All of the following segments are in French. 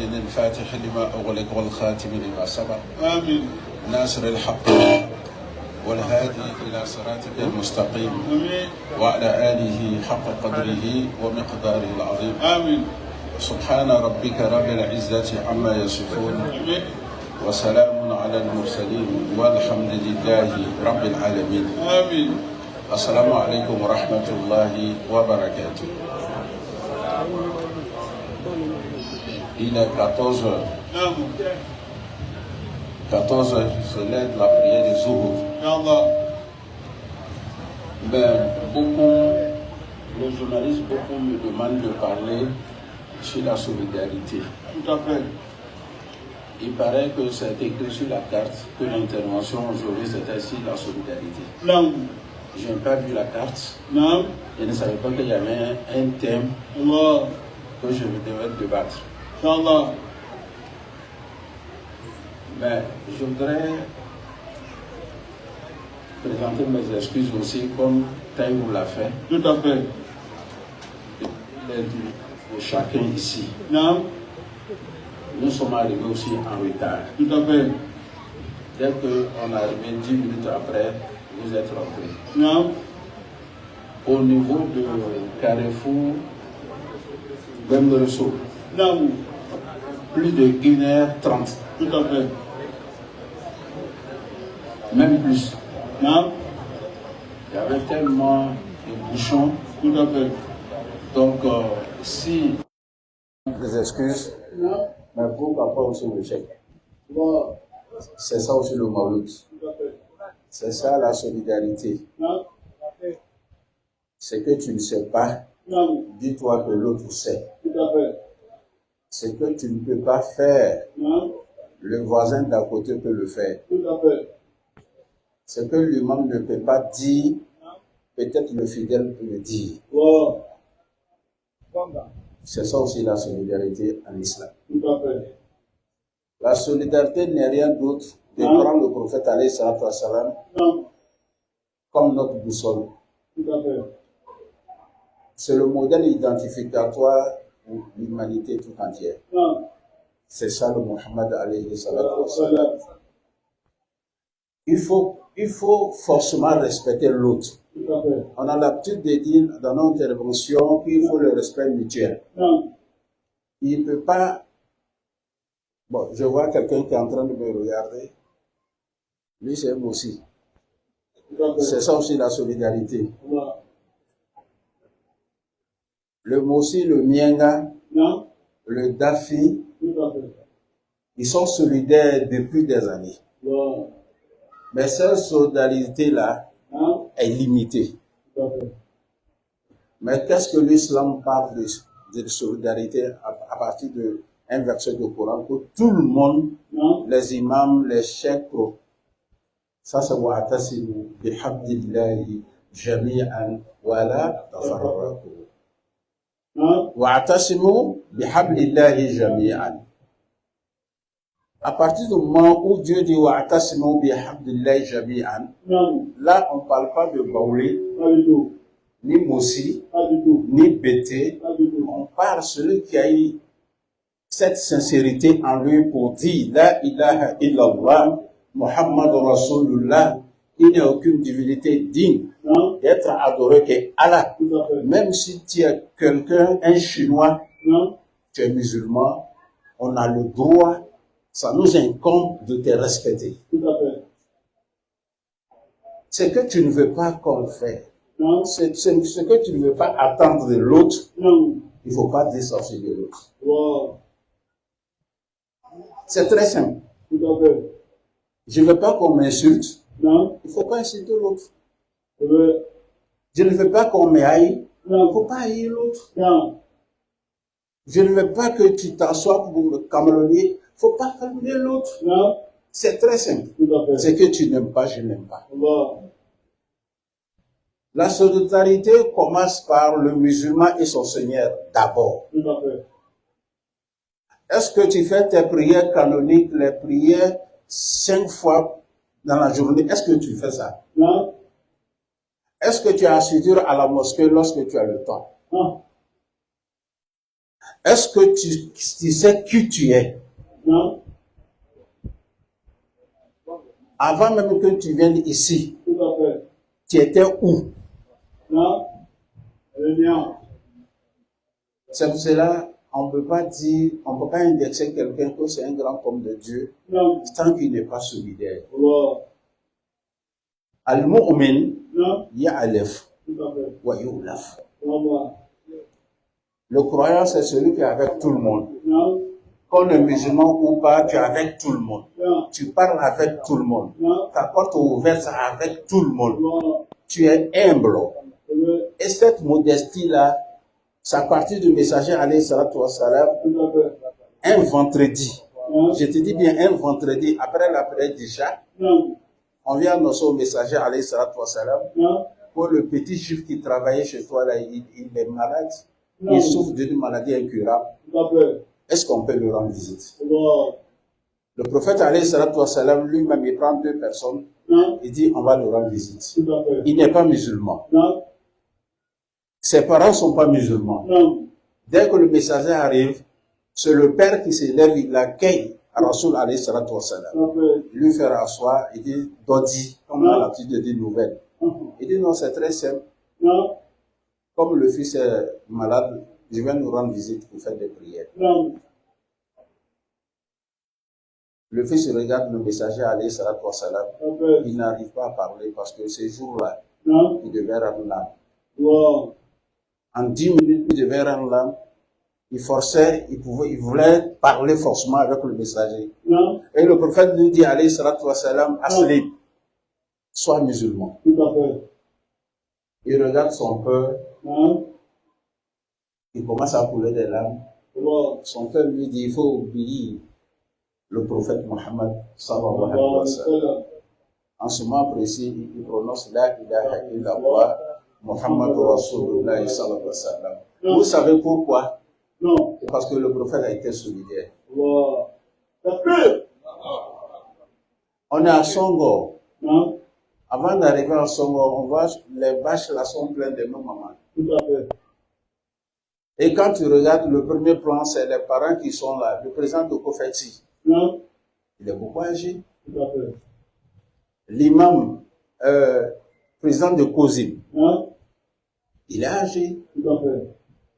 العالمين الفاتح لما أغلق والخاتم لما سبق آمين. ناصر الحق والهادي إلى صراطك المستقيم آمين. وعلى آله حق قدره ومقداره العظيم آمين. سبحان ربك رب العزة عما يصفون آمين. وسلام على المرسلين والحمد لله رب العالمين. آمين. السلام عليكم ورحمة الله وبركاته. Il est 14 heures. 14 heures, c'est l'heure de la prière des Zuhur. Ben, les journalistes, beaucoup me demandent de parler sur la solidarité. Tout à fait. Il paraît que c'est écrit sur la carte que l'intervention aujourd'hui c'était sur la solidarité. Non. Je n'ai pas vu la carte. Non. Je ne savais pas qu'il y avait un thème Allah. que je devais débattre. Inch'Allah. Mais je voudrais présenter mes excuses aussi comme Taïwo l'a fait. Tout à fait. Pour chacun ici. Non. Nous sommes arrivés aussi en retard. Tout à fait. Dès qu'on est arrivé 10 minutes après, vous êtes rentrés. Non. Au niveau de Carrefour, Bemberesso, Non. plus de 1h30. Tout à fait. Même plus. Non. Il y avait tellement de bouchons. Tout à fait. Donc, si des excuses, Non. mais pourquoi pas aussi le chèque? Bon. C'est ça aussi le malout. Tout à fait. C'est ça la solidarité. Non. C'est que tu ne sais pas, Non. dis-toi que l'autre sait. Tout à fait. Ce que tu ne peux pas faire, Non. le voisin d'à côté peut le faire. Tout à fait. Ce que l'imam ne peut pas dire, peut-être le fidèle peut le dire. Bon. C'est ça aussi la solidarité en islam. Tout à fait. La solidarité n'est rien d'autre que prendre le prophète alayhi salatu wa salam comme notre boussole. Tout à fait. C'est le modèle identificatoire pour l'humanité tout entière. C'est ça le Muhammad alayhi salatu wa salam. Il faut forcément respecter l'autre. On a l'habitude de dire dans nos interventions qu'il faut le respect mutuel. Il ne peut pas... Bon, je vois quelqu'un qui est en train de me regarder. Lui, c'est moi aussi. C'est ça aussi la solidarité. Le Mossi, le Mienga, le Dafi, ils sont solidaires depuis des années. Mais cette solidarité-là est limitée. Mais qu'est-ce que l'islam parle de solidarité à partir d'un verset du Coran que tout le monde, les imams, les chefs, ça c'est wa'tasimu bihablillahi jami'an wa la tafarraqu. Wa'tasimu bihablillahi jami'an. À partir du moment où Dieu dit wa'tasimu bihablillahi jami'an, là on ne parle pas de Baoulé, ni Mossi, ni Bété. On parle de celui qui a eu cette sincérité en lui pour dire la ilaha illallah Muhammad Rasulullah, il n'y a aucune divinité digne d'être adoré que Allah. Même si tu es quelqu'un, un Chinois, tu es musulman, on a le droit, ça nous incombe de te respecter. Ce que tu ne veux pas qu'on fait, ce que tu ne veux pas attendre de l'autre, il ne faut pas dissocier de l'autre. C'est très simple. Je ne veux pas qu'on m'insulte. Il ne faut pas insulter l'autre. Je ne veux pas qu'on m'aille. Il ne faut pas haïr l'autre. Je ne veux pas que tu t'assoies pour me calomnier. Il ne faut pas calomnier l'autre. C'est très simple. Ce que tu n'aimes pas, je n'aime pas. La solidarité commence par le musulman et son Seigneur d'abord. Est-ce que tu fais tes prières canoniques, les prières 5 fois dans la journée? Est-ce que tu fais ça? Est-ce que tu as assisté à la mosquée lorsque tu as le temps? Est-ce que tu sais qui tu es? Non. Avant même que tu viennes ici, Tout à fait. tu étais où? Non. Bien. C'est pour cela, on ne peut pas dire, on ne peut pas indexer quelqu'un que c'est un grand homme de Dieu Non. tant qu'il n'est pas solidaire. Wow. Al-Mu'min Non. ya'alef Tout à fait. wa yu'laf. Wow. Le croyant, c'est celui qui est avec tout le monde. Non. Qu'on est musulman ou pas, tu es avec tout le monde. Non. Tu parles avec tout le monde. Non. Ta porte est ouverte avec tout le monde. Wow. Tu es humble. Oui. Et cette modestie-là, c'est à partir du messager alayhi salatu wa salam, Tout à fait. un vendredi. Non. Je te dis bien un vendredi, après la prière d'Isha, Non. on vient annoncer au messager alayhi salatu wa salam, Non. pour le petit juif qui travaillait chez toi, là, il est malade, Non. il souffre d'une maladie incurable. Tout à fait. Est-ce qu'on peut lui rendre visite? Wow. Le prophète alayhi salatu wa salam, lui-même, il prend 2 personnes, Non. il dit on va lui rendre visite. Tout à fait. Il n'est pas musulman. Non. Ses parents ne sont pas musulmans. Non. Dès que le messager arrive, c'est le père qui s'élève, il accueille Rasoul alayhi salatu wa salam. Tout à fait. Il lui fait rasseoir, il dit Dodi, comme on a l'habitude de dire nouvelle. Non. Il dit non, c'est très simple. Non. Comme le fils est malade, je vais nous rendre visite pour faire des prières. Non. Le fils regarde le messager alayhi salatu wa salam. Tout à fait. Il n'arrive pas à parler parce que ces jours-là, Non. il devait rendre l'âme. Wow. En 10 minutes, il devait rendre l'âme. Il forçait, il voulait parler forcément avec le messager. Non. Et le prophète lui dit, alayhi salatu wa salam, aslim, sois musulman. Tout à fait. Il regarde son père, Non. il commence à couler des larmes. Wow. Son père lui dit, il faut obéir le prophète Mohammed sallallahu alayhi Wow. wa sallam. En ce moment précis, il prononce la ilaha illallah Muhammad Rasulullah sallallahu alayhi wa sallam. Vous savez pourquoi? Non. C'est parce que le prophète a été solidaire. Wow. Ça fait. On est à Songo. Non. Avant d'arriver à Songo, on voit les vaches là sont pleines de nos mamans. Tout à fait. Et quand tu regardes le premier plan, c'est les parents qui sont là. Le président de Kofeti, Non. il est beaucoup âgé. Tout à fait. L'imam, président de Kozim, Non. il est âgé. Tout à fait.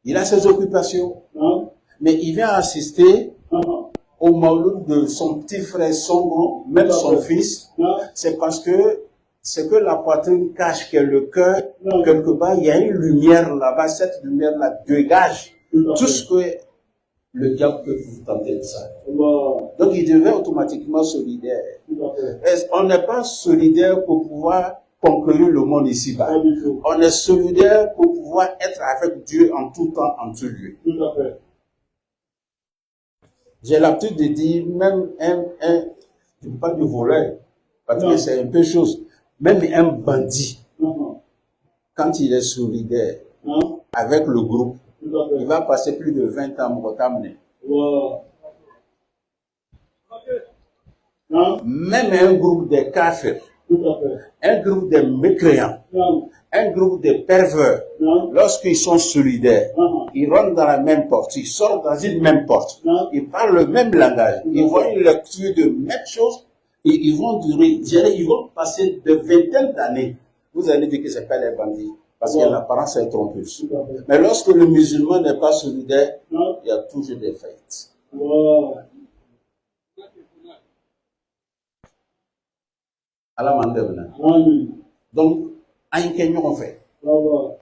Il a ses occupations. Non. Mais il vient assister Non. au mauloud de son petit frère Songo, même son fils. Non. C'est parce que ce que la poitrine cache, que le cœur, Non. quelque part, il y a une lumière là-bas. Cette lumière-là dégage Tout à tout fait. ce que le diable peut vous tenter de ça. Wow. Donc, il devient automatiquement solidaire. Tout à fait. On n'est pas solidaire pour pouvoir conquérir le monde ici-bas. Pas du tout. On est solidaire pour pouvoir être avec Dieu en tout temps, en tout lieu. Tout à fait. J'ai l'habitude de dire, même je ne peux pas dire voleur, parce Non. que c'est un peu chose, même un bandit, Non. quand il est solidaire Non. avec le groupe, Tout à il fait. va passer plus de 20 ans pour t'amener. Wow. Non. Même un groupe de kafirs, Tout à fait. un groupe de mécréants, Non. un groupe de pervers, Non. lorsqu'ils sont solidaires, Non. ils rentrent dans la même porte, ils sortent dans une même porte, Non. ils parlent le même langage, ils voient une lecture de même chose, et ils vont durer, ils vont passer de vingtaines d'années. Vous allez dire que ce n'est pas les bandits, parce que Ouais. l'apparence est trompeuse. Tout à fait. Mais lorsque le musulman n'est pas solidaire, Non. il y a toujours des faillites. Wow. Allah m'en donne. Amen. Donc, an yi kɛ ɲɔgɔn fɛ. Wow.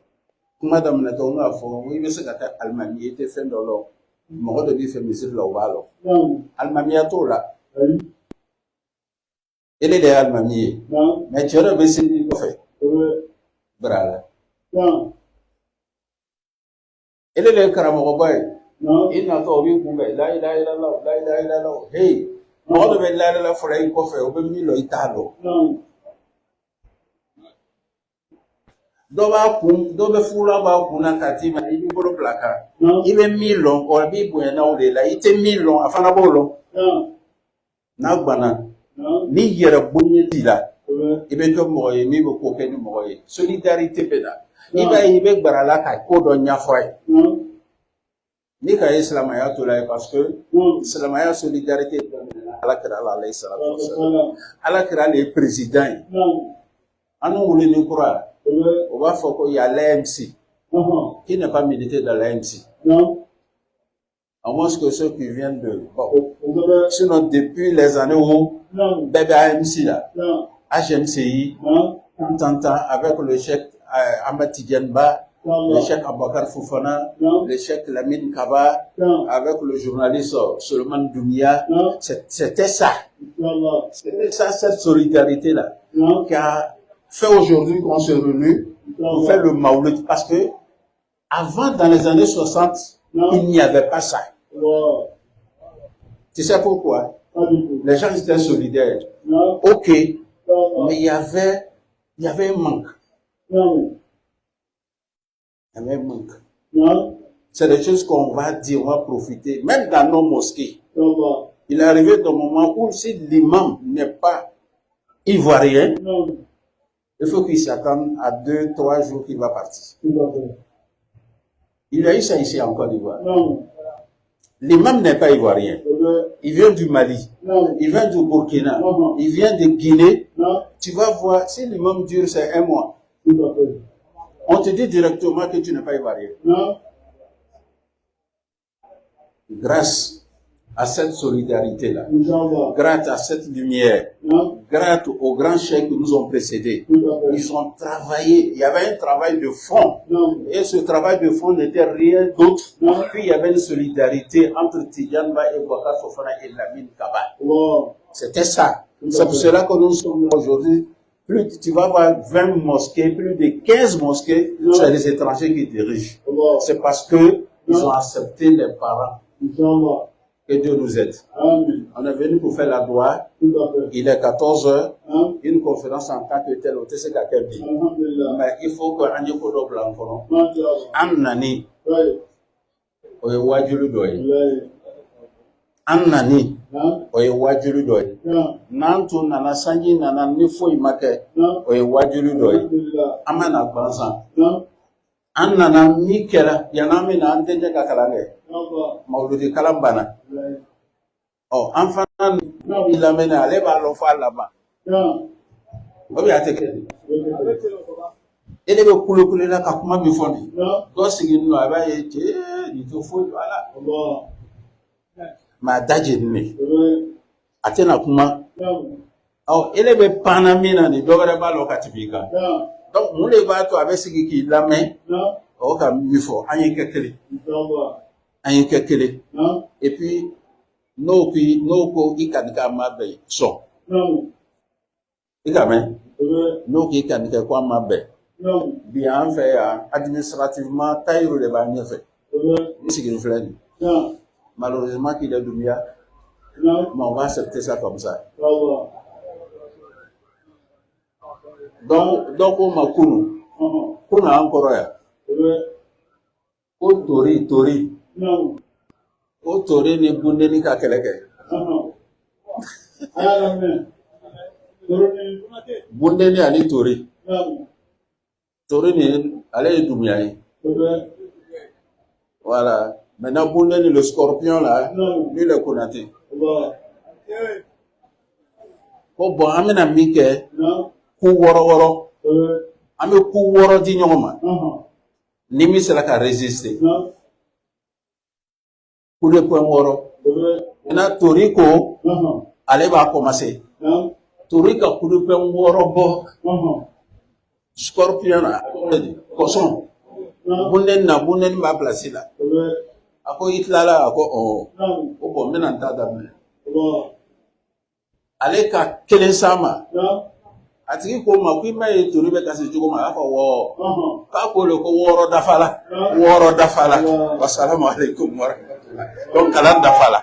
Kuma daminɛ tɔ n k'a fɔ i bɛ se ka kɛ alimami i tɛ fɛn dɔ lɔ mɔgɔ dɔ b'i fɛ misiri la o b'a lɔ Non. alimamiya t'o la Oui. ele de ye alimami ye Non. mɛ cɛ dɔ bɛ se i kɔfɛ Oui. bara la Non. ele de ye karamɔgɔba ye Non. i natɔ o b'i kunbɛn la ilaha illallah la ilaha illallah hey mɔgɔ dɔ bɛ la ilaha fɔra i kɔfɛ o bɛ min lɔ i t'a lɔ Non. dɔ b'a kun dɔ bɛ fula b'a kun na ka t'i ma i b'i bolo bila kan Non. i bɛ min lɔn o b'i bonya n'aw de la i tɛ min lɔn a fana b'o lɔn Non. n'a gbanna Non. ni yɛrɛ bonya t'i la Oui. i bɛ kɛ mɔgɔ ye min bɛ ko kɛ ni mɔgɔ ye solidarité bɛ na i b'a ye i bɛ gbara la ka ko dɔ ɲɛfɔ a ye Non. ni ka islamaya to la parce que islamaya solidarité ala kira ala alayhi salatu wassalam ala kira le président anu wuli ni kura on va faire qu'il y a l'AMC qui n'est pas milité dans l'AMC à moins que ceux qui viennent de sinon depuis les années où bébé AMC là HMCI t'entends avec le chef Ahmed Tidiane Ba, le chef Abakar Foufana, le chef Lamine Kaba, avec le journaliste Suleiman Doumbia. C'était ça. C'était ça, cette solidarité-là, qui a fait aujourd'hui qu'on se réunit pour faire le Maouloud. Parce que, avant, dans les années 60, il n'y avait pas ça. Tu sais pourquoi? Les gens étaient solidaires. Ok. Mais il y avait un manque. Il y avait un manque. C'est des choses qu'on va dire, on va profiter. Même dans nos mosquées. Il est arrivé d'un moment où si l'imam n'est pas ivoirien, il faut qu'il s'attende à 2-3 jours qu'il va partir. Il y a eu ça ici en Côte d'Ivoire. L'imam n'est pas ivoirien. Il vient du Mali. Il vient du Burkina. Il vient de Guinée. Tu vas voir, si l'imam dure, c'est 1 mois. On te dit directement que tu n'es pas ivoirien. Grâce à cette solidarité-là, grâce à cette lumière, grâce aux grands chefs qui nous ont précédés, ils ont travaillé. Il y avait un travail de fond. Et ce travail de fond n'était rien d'autre qu'il y avait une solidarité entre Tidiane Ba et Boubacar Fofana et Lamine Kaba. C'était ça. C'est pour cela que nous sommes aujourd'hui. Plus tu vas voir 20 mosquées, plus de 15 mosquées, c'est les étrangers qui dirigent. C'est parce que ils ont accepté les parents. Que Dieu nous aide. Amen. On est venu pour faire la doigt. Il est 14h. Une conférence en tant que telle, c'est quelqu'un dit. Mais il faut que on y ait blanc. Annani. Oye wajulu doy. Annani. Oye wajulu doy. Nantu nana sanji nana nifo imake. Oye wajulu doy. Amana bansan. Annana mikela yanami na antenja kakalane. Mauludi kalambana. Oh, enfant, il amène à aller à l'enfant là-bas. Oui, à te créer. Et les couler là, comment me font? Quand c'est une loi, il te faut, voilà. Ma d'ajine. Atena kuma. Oh, et les panamina, ni dogere ba lokatifika. Donc, nous les bateaux avec ce qui la main, oh, comme il faut, aïe, quelque et puis no ko ikanika mabe so ikame no ki ikanika kwa mabe bien fait administrativement taille le ba fait c'est qu'il fait malheureusement qu'il est Doumbia mais on va accepter ça comme ça donc on m'a kunu kuna encore ya o tori o tori ni bunde ni ka keleke bunde ni ani tori ni allez Doumbia yi voilà maintenant bunde ni le scorpion là lui le Konaté ko bon amena mike ku woro ame ku woro di nyoma ni mi sera ka résister pour le point woro na toriko allez va commencer torika pour le point woro bo scorpion là poisson bunden ma place là ako itlala ako o bo menanta da me allez ka kelen sama atiki ko ma ku ma e tori be kasi jugo ma afa wo ka ko le ko woro dafala wassalamu alaikum wa rahmatullahi donc kalan dafala